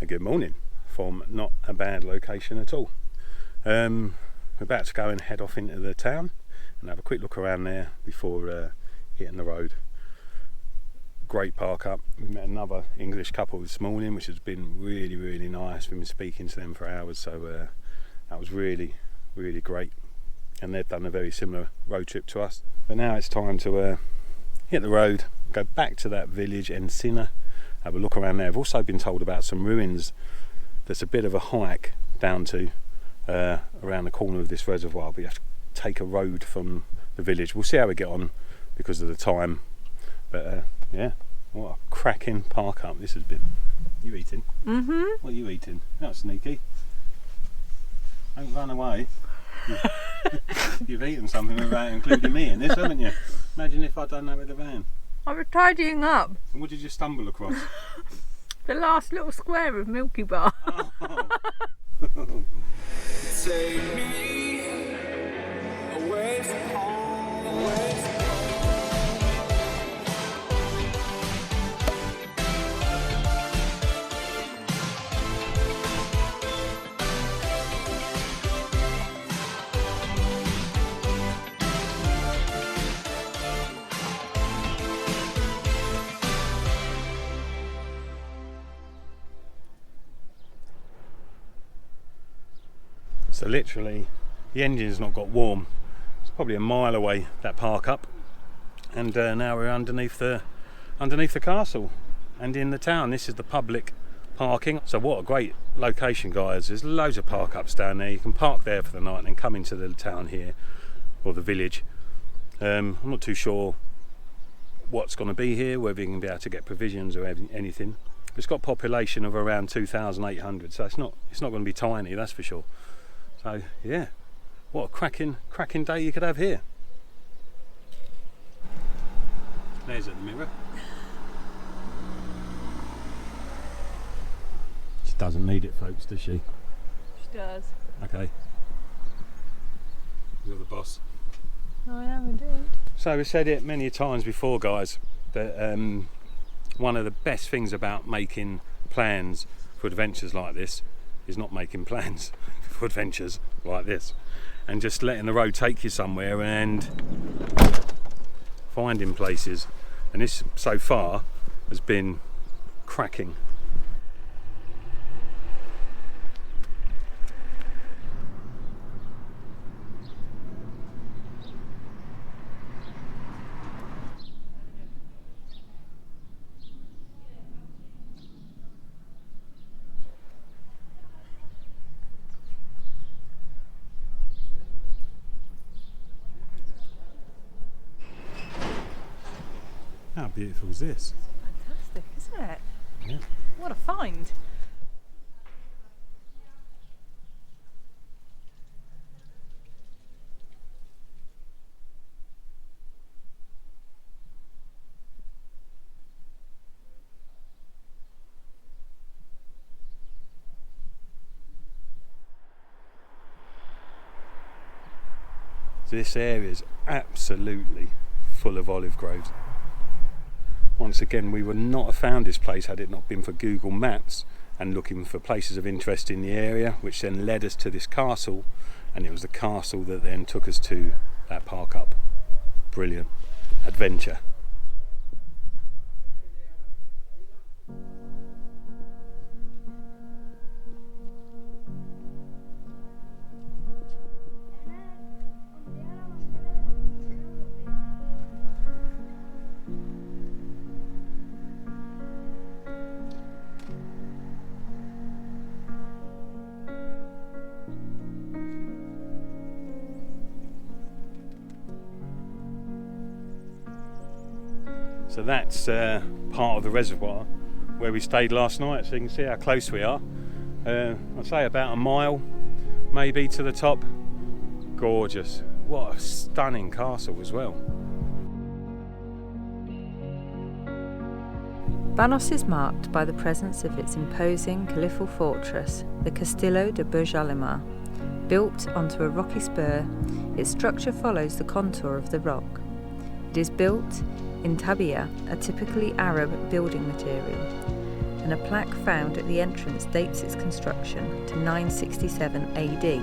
a good morning from not a bad location at all. We're about to go and head off into the town and have a quick look around there before hitting the road. Great park up. We met another English couple this morning, which has been really nice. We've been speaking to them for hours, so that was really great. And they've done a very similar road trip to us. But now it's time to hit the road, go back to that village, Encina, have a look around there. I've also been told about some ruins that's a bit of a hike down to around the corner of this reservoir, but you have to take a road from the village. We'll see how we get on because of the time, but yeah, what a cracking park up this has been. You eating? Mm-hmm. What are you eating? That's sneaky. Don't run away. You've eaten something without including me in this, haven't you? Imagine if I'd done that with the van. I was tidying up. And what did you stumble across? The last little square of Milky Bar. Oh. Take me away from home, away from So literally the engine's not got warm. It's probably a mile away, that park up, and now we're underneath the castle and in the town. This is the public parking. So what a great location, guys. There's loads of park ups down there. You can park there for the night and then come into the town here, or the village. I'm not too sure what's going to be here, whether you can be able to get provisions or anything. It's got a population of around 2,800, so it's not going to be tiny, that's for sure. So yeah, what a cracking day you could have here. There's at the mirror. She doesn't need it, folks, does she? She does. Okay. You're the boss. I am indeed. So we've said it many times before, guys, that one of the best things about making plans for adventures like this is not making plans for adventures like this and just letting the road take you somewhere and finding places. And this so far has been cracking. How beautiful is this? Fantastic, isn't it? Yeah. What a find. This area is absolutely full of olive groves. Once again, we would not have found this place had it not been for Google Maps and looking for places of interest in the area, which then led us to this castle, and it was the castle that then took us to that park up. Brilliant adventure. So that's part of the reservoir where we stayed last night, so you can see how close we are. I'd say about a mile maybe to the top. Gorgeous. What a stunning castle as well. Banos is marked by the presence of its imposing caliphal fortress, the Castillo de Burjalima. Built onto a rocky spur, its structure follows the contour of the rock. It is built in tabia, a typically Arab building material, and a plaque found at the entrance dates its construction to 967 AD.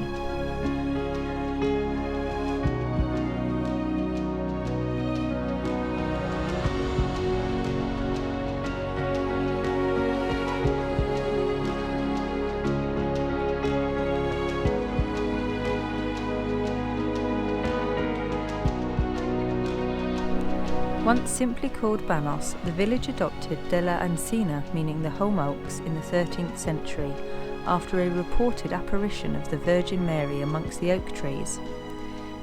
Once simply called Banos, the village adopted de la Encina, meaning the home oaks, in the 13th century, after a reported apparition of the Virgin Mary amongst the oak trees.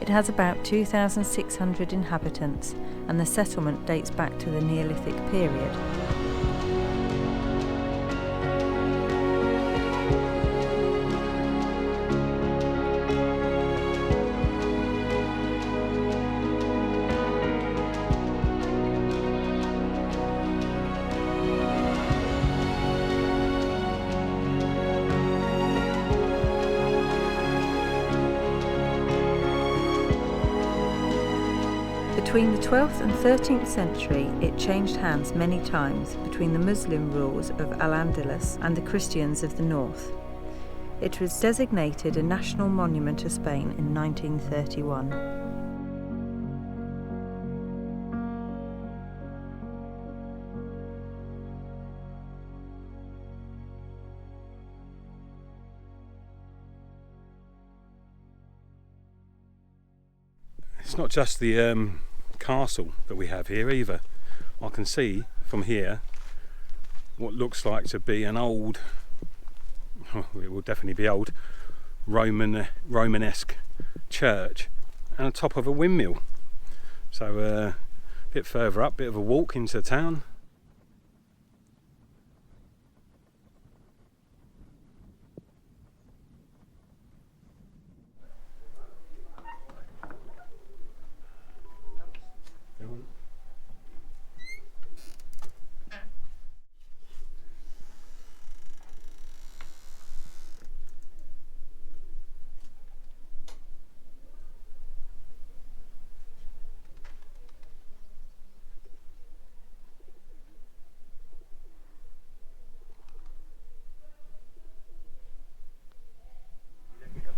It has about 2,600 inhabitants, and the settlement dates back to the Neolithic period. Between the 12th and 13th century, it changed hands many times between the Muslim rulers of Al-Andalus and the Christians of the north. It was designated a national monument of Spain in 1931. It's not just the castle that we have here either. I can see from here what looks like to be an old, it will definitely be old, Romanesque church and on top of a windmill. So a bit further up, bit of a walk into town.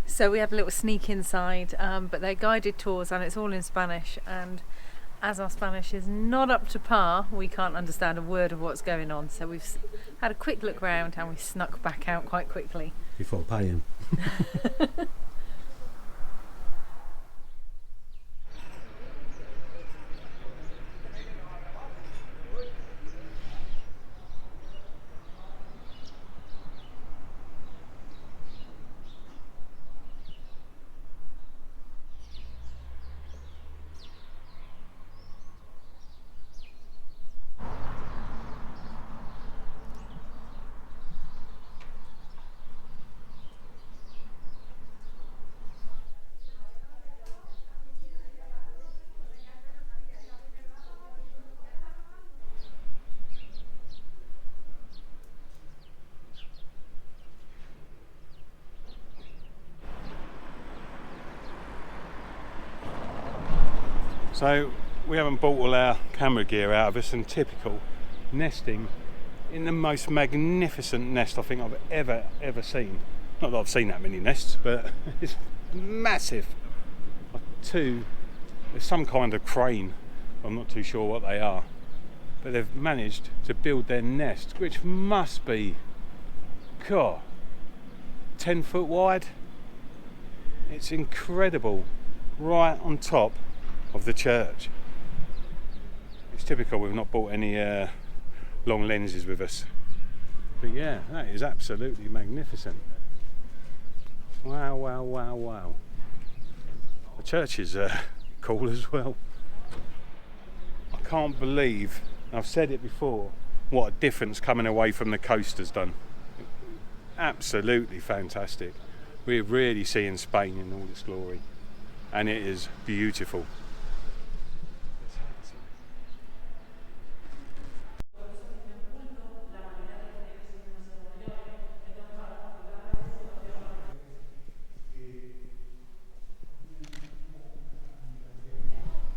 So we have a little sneak inside, but they're guided tours and it's all in Spanish, and as our Spanish is not up to par, we can't understand a word of what's going on, so we've had a quick look round and we snuck back out quite quickly. Before paying. So we haven't brought all our camera gear out of us, and typical nesting in the most magnificent nest I think I've ever seen. Not that I've seen that many nests, but it's massive. There's some kind of crane, I'm not too sure what they are, but they've managed to build their nest, which must be 10 foot wide. It's incredible, right on top of the church. It's typical we've not brought any long lenses with us, but yeah, that is absolutely magnificent. Wow. The church is cool as well. I can't believe, I've said it before, what a difference coming away from the coast has done. Absolutely fantastic. We're really seeing Spain in all its glory, and it is beautiful.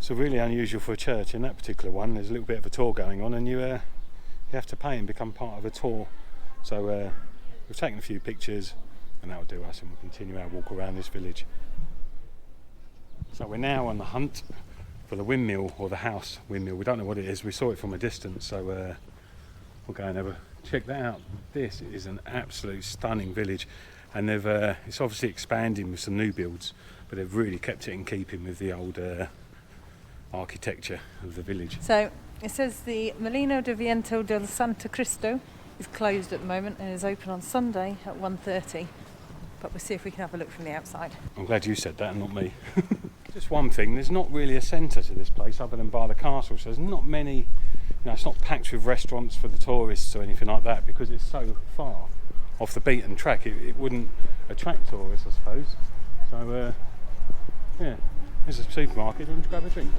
So really unusual for a church in that particular one. There's a little bit of a tour going on, and you have to pay and become part of a tour So we've taken a few pictures and that'll do us, and we'll continue our walk around this village. So we're now on the hunt for the windmill, or the house windmill. We don't know what it is. We saw it from a distance, so we'll go and have a check that out. This is an absolute stunning village, and it's obviously expanding with some new builds, but they've really kept it in keeping with the old architecture of the village. So it says the Molino de Viento del Santo Cristo is closed at the moment and is open on Sunday at 1:30. But we'll see if we can have a look from the outside. I'm glad you said that and not me. Just one thing, there's not really a centre to this place other than by the castle, so there's not many, it's not packed with restaurants for the tourists or anything like that, because it's so far off the beaten track. It wouldn't attract tourists, I suppose. So yeah, there's a supermarket. Do you want to grab a drink?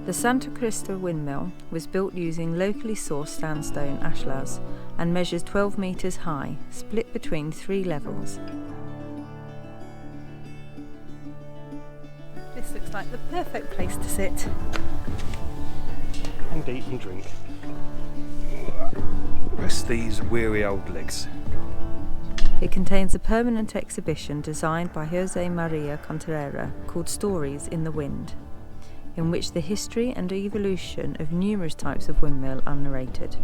The Santo Cristo windmill was built using locally sourced sandstone ashlars and measures 12 metres high, split between 3 levels. This looks like the perfect place to sit. And eat and drink. Rest these weary old legs. It contains a permanent exhibition designed by Jose Maria Contreras called Stories in the Wind, in which the history and evolution of numerous types of windmill are narrated.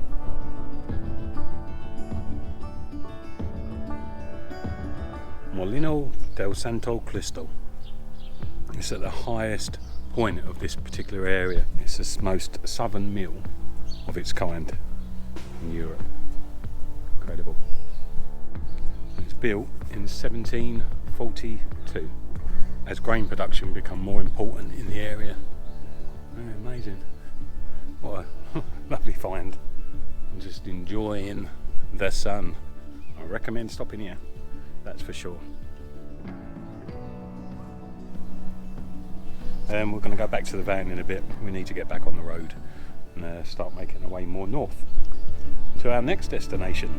Molino del Santo Cristo. It's at the highest point of this particular area. It's the most southern mill of its kind in Europe. Incredible. It's built in 1742 as grain production became more important in the area. Oh, amazing. What a lovely find. I'm just enjoying the sun. I recommend stopping here, that's for sure. We're going to go back to the van in a bit. We need to get back on the road and start making our way more north to our next destination.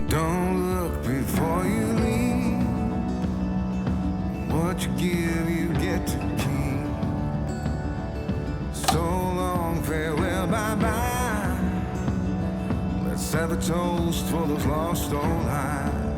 Don't look before you leave. What you give, you get to keep. So long, farewell, bye-bye. Let's have a toast for those lost old highs.